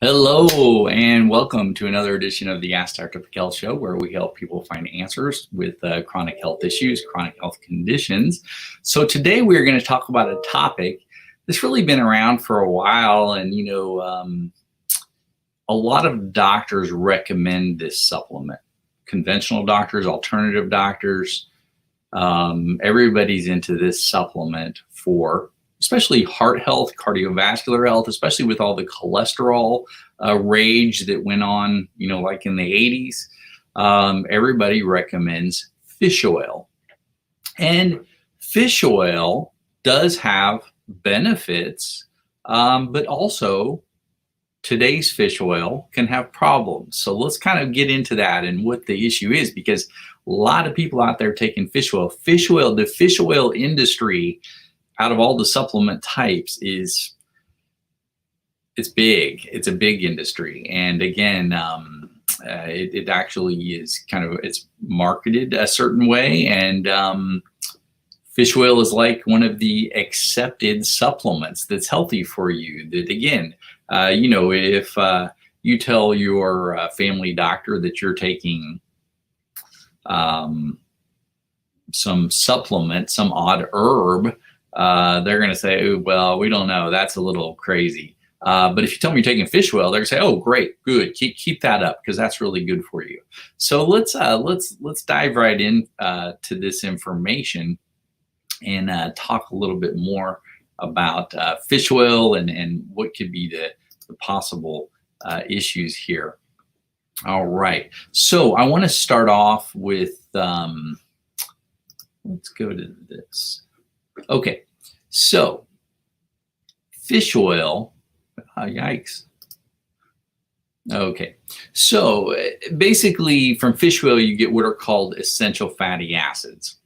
Hello and welcome to another edition of the Ask Dr. Pickel show, where we help people find answers with chronic health issues, chronic health conditions. So today we're going to talk about a topic that's really been around for a while, and a lot of doctors recommend this supplement. Conventional doctors, alternative doctors, everybody's into this supplement for especially heart health, cardiovascular health, especially with all the cholesterol rage that went on, like in the 80s. Everybody recommends fish oil. And fish oil does have benefits, but also today's fish oil can have problems. So let's kind of get into that and what the issue is, because a lot of people out there taking fish oil. The fish oil industry, out of all the supplement types, it's big. It's a big industry, and again, it actually is it's marketed a certain way, and fish oil is like one of the accepted supplements that's healthy for you. That again, if you tell your family doctor that you're taking some supplement, some odd herb, they're going to say, "Oh, well, we don't know. That's a little crazy." But if you tell me you're taking fish oil, they're going to say, "Oh, great, good. Keep that up, because that's really good for you." So let's dive right in to this information and talk a little bit more about fish oil and what could be the possible issues here. All right. So I want to start off with let's go to this. Okay, so fish oil, yikes. Okay, so basically from fish oil, you get what are called essential fatty acids.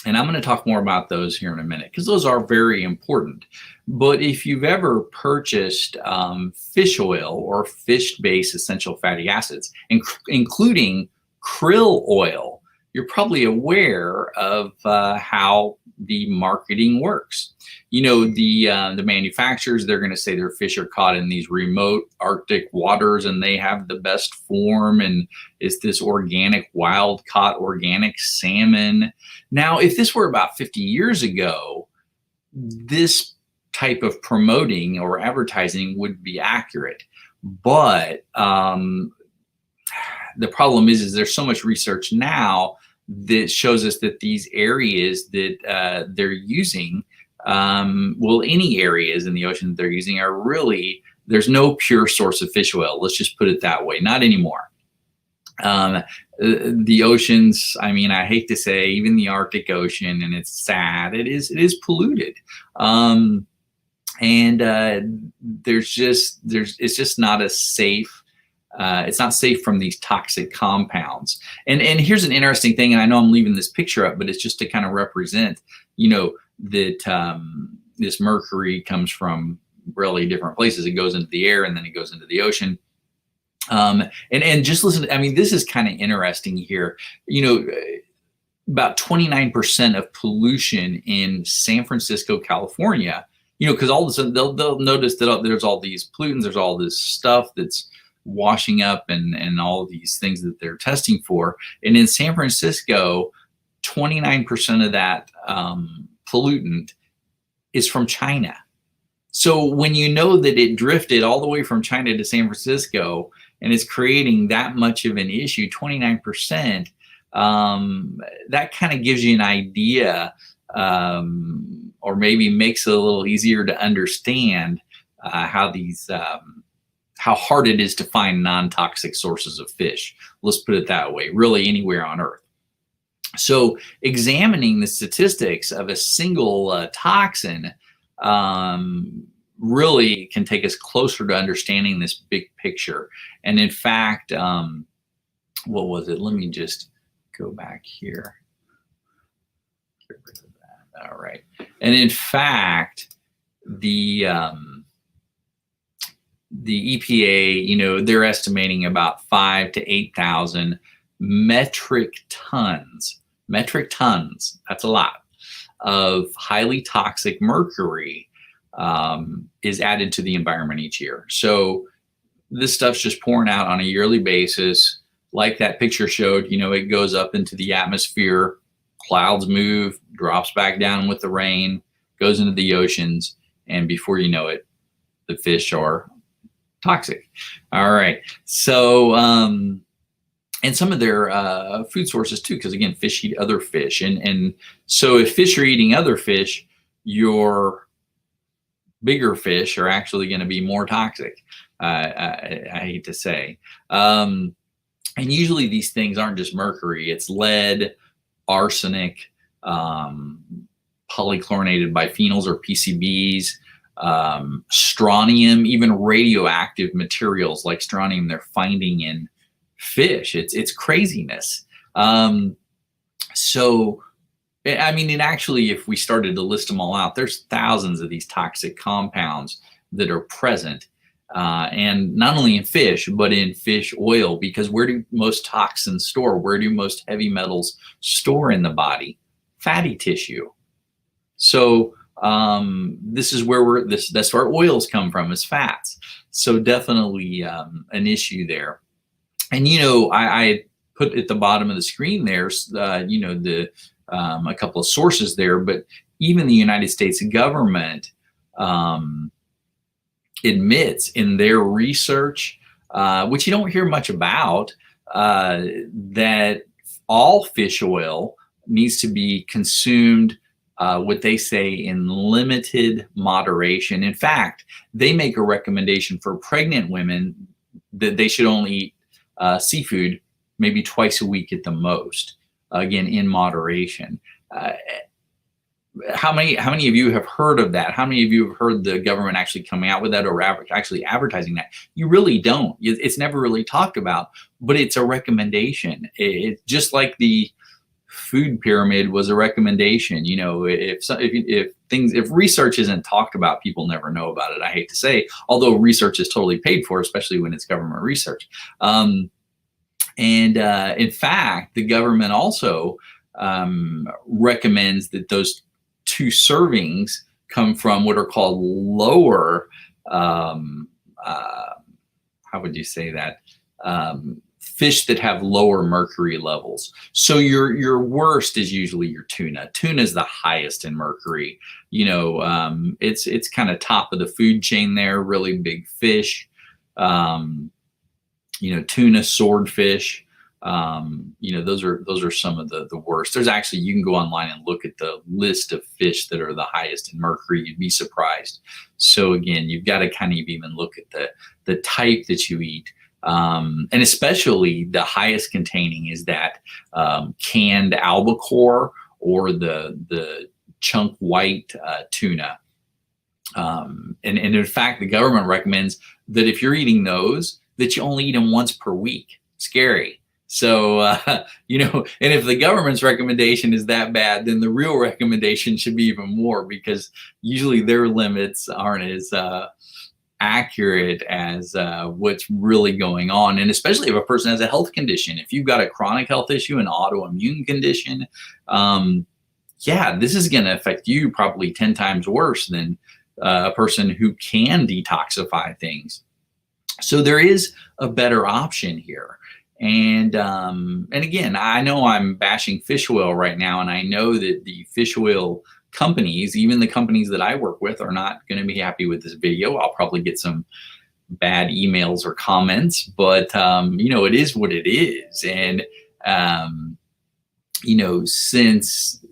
And I'm going to talk more about those here in a minute, because those are very important. But if you've ever purchased fish oil or fish-based essential fatty acids, including krill oil, you're probably aware of how the marketing works. The manufacturers, they're going to say their fish are caught in these remote Arctic waters and they have the best form, and it's this organic, wild caught organic salmon. Now, if this were about 50 years ago, this type of promoting or advertising would be accurate. But the problem is there's so much research now that shows us that these areas that they're using, any areas in the ocean that they're using are really, there's no pure source of fish oil. Let's just put it that way. Not anymore. The oceans, I hate to say, even the Arctic Ocean, and it's sad, it's polluted. It's just not a safe. It's not safe from these toxic compounds. And here's an interesting thing, and I know I'm leaving this picture up, but it's just to kind of represent, that this mercury comes from really different places. It goes into the air and then it goes into the ocean. And just listen, this is kind of interesting here. About 29% of pollution in San Francisco, California, because all of a sudden they'll notice that there's all these pollutants, there's all this stuff that's washing up and all of these things that they're testing for. And in San Francisco, 29% of that pollutant is from China. So when you know that it drifted all the way from China to San Francisco and is creating that much of an issue, 29%, that kind of gives you an idea, or maybe makes it a little easier to understand how hard it is to find non-toxic sources of fish. Let's put it that way, really anywhere on Earth. So examining the statistics of a single toxin really can take us closer to understanding this big picture. And in fact, what was it? Let me just go back here. Get rid of that. All right. And in fact, the EPA, they're estimating about 5,000 to 8,000 metric tons. That's a lot of highly toxic mercury is added to the environment each year. So this stuff's just pouring out on a yearly basis. Like that picture showed, it goes up into the atmosphere, clouds move, drops back down with the rain, goes into the oceans, and before you know it, the fish are toxic. All right. So, and some of their food sources too, because again, fish eat other fish. And so if fish are eating other fish, your bigger fish are actually going to be more toxic. I hate to say. And usually these things aren't just mercury, it's lead, arsenic, polychlorinated biphenyls or PCBs, strontium, even radioactive materials like strontium they're finding in fish. It's craziness. So, I mean, and actually, if we started to list them all out, there's thousands of these toxic compounds that are present, and not only in fish, but in fish oil, because where do most toxins store? Where do most heavy metals store in the body? Fatty tissue. So this is where that's where oils come from, is fats. So definitely an issue there. And I put at the bottom of the screen there, a couple of sources there, but even the United States government admits in their research, which you don't hear much about, that all fish oil needs to be consumed, what they say, in limited moderation. In fact, they make a recommendation for pregnant women that they should only eat seafood maybe twice a week at the most, again, in moderation. How many of you have heard of that? How many of you have heard the government actually coming out with that or actually advertising that? You really don't. It's never really talked about, but it's a recommendation. It's just like the food pyramid was a recommendation. If research isn't talked about, people never know about it. I hate to say, although research is totally paid for, especially when it's government research. In fact, the government also recommends that those 2 servings come from what are called lower, how would you say that? Fish that have lower mercury levels. So your worst is usually your tuna. Tuna is the highest in mercury. It's kind of top of the food chain there, really big fish. Tuna, swordfish, those are some of the worst. There's actually, you can go online and look at the list of fish that are the highest in mercury. You'd be surprised. So again, you've got to kind of even look at the type that you eat. And especially the highest containing is that canned albacore or the chunk white tuna. And in fact, the government recommends that if you're eating those, that you only eat them once per week. Scary. So, and if the government's recommendation is that bad, then the real recommendation should be even more, because usually their limits aren't as accurate as what's really going on. And especially if a person has a health condition, if you've got a chronic health issue, an autoimmune condition, this is going to affect you probably 10 times worse than a person who can detoxify things. So there is a better option here. And again, I know I'm bashing fish oil right now, and I know that the fish oil companies, even the companies that I work with, are not going to be happy with this video. I'll probably get some bad emails or comments, but it is what it is. And since,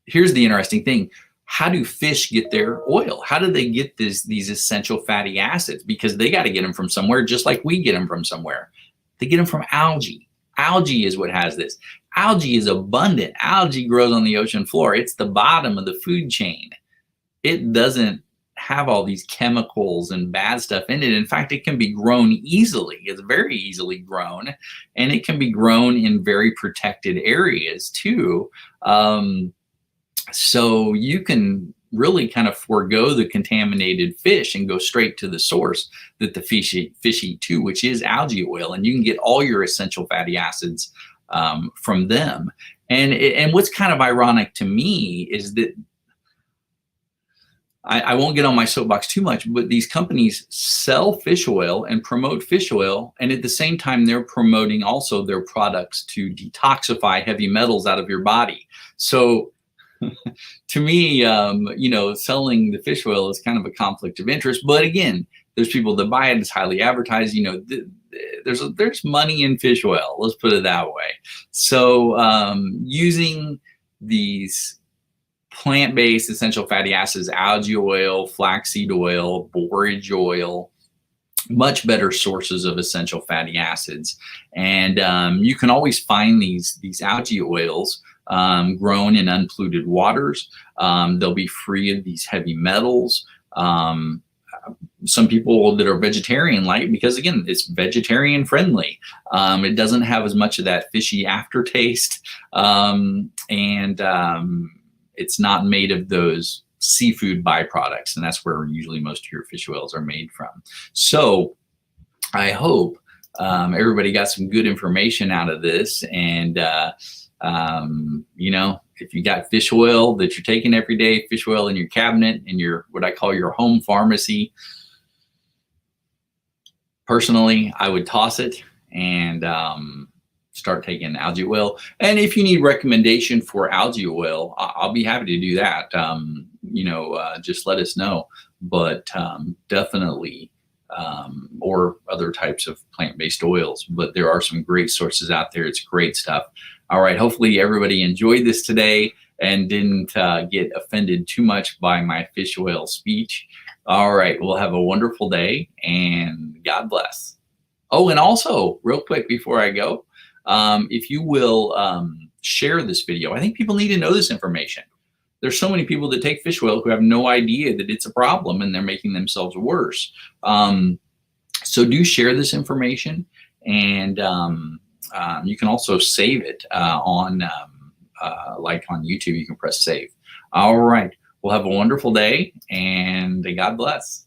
here's the interesting thing: how do fish get their oil? How do they get these essential fatty acids? Because they got to get them from somewhere, just like we get them from somewhere. They get them from algae. Algae is what has this. Algae is abundant. Algae grows on the ocean floor. It's the bottom of the food chain. It doesn't have all these chemicals and bad stuff in it. In fact, it can be grown easily. It's very easily grown, and it can be grown in very protected areas too. So you can really kind of forego the contaminated fish and go straight to the source that the fish eat too, which is algae oil, and you can get all your essential fatty acids from them. And what's kind of ironic to me is that I won't get on my soapbox too much, but these companies sell fish oil and promote fish oil, and at the same time, they're promoting also their products to detoxify heavy metals out of your body. So to me, you know, selling the fish oil is kind of a conflict of interest. But again, there's people that buy it. It's highly advertised. You know, there's money in fish oil. Let's put it that way. So using these plant-based essential fatty acids, algae oil, flaxseed oil, borage oil, much better sources of essential fatty acids. And you can always find these algae oils grown in unpolluted waters. They'll be free of these heavy metals. Some people that are vegetarian like, because again, it's vegetarian friendly. It doesn't have as much of that fishy aftertaste. It's not made of those seafood byproducts, and that's where usually most of your fish oils are made from. So I hope everybody got some good information out of this. And you know, if you got fish oil that you're taking every day, fish oil in your cabinet, in your, what I call your home pharmacy, personally, I would toss it and start taking algae oil. And if you need recommendation for algae oil, I'll be happy to do that. You know, just let us know. But definitely, or other types of plant-based oils. But there are some great sources out there. It's great stuff. All right, hopefully everybody enjoyed this today and didn't get offended too much by my fish oil speech. All right, we'll have a wonderful day and God bless. Oh, and also real quick before I go, if you will share this video, I think people need to know this information. There's so many people that take fish oil who have no idea that it's a problem and they're making themselves worse. So do share this information, and you can also save it on like on YouTube. You can press save. All right. We'll have a wonderful day and God bless.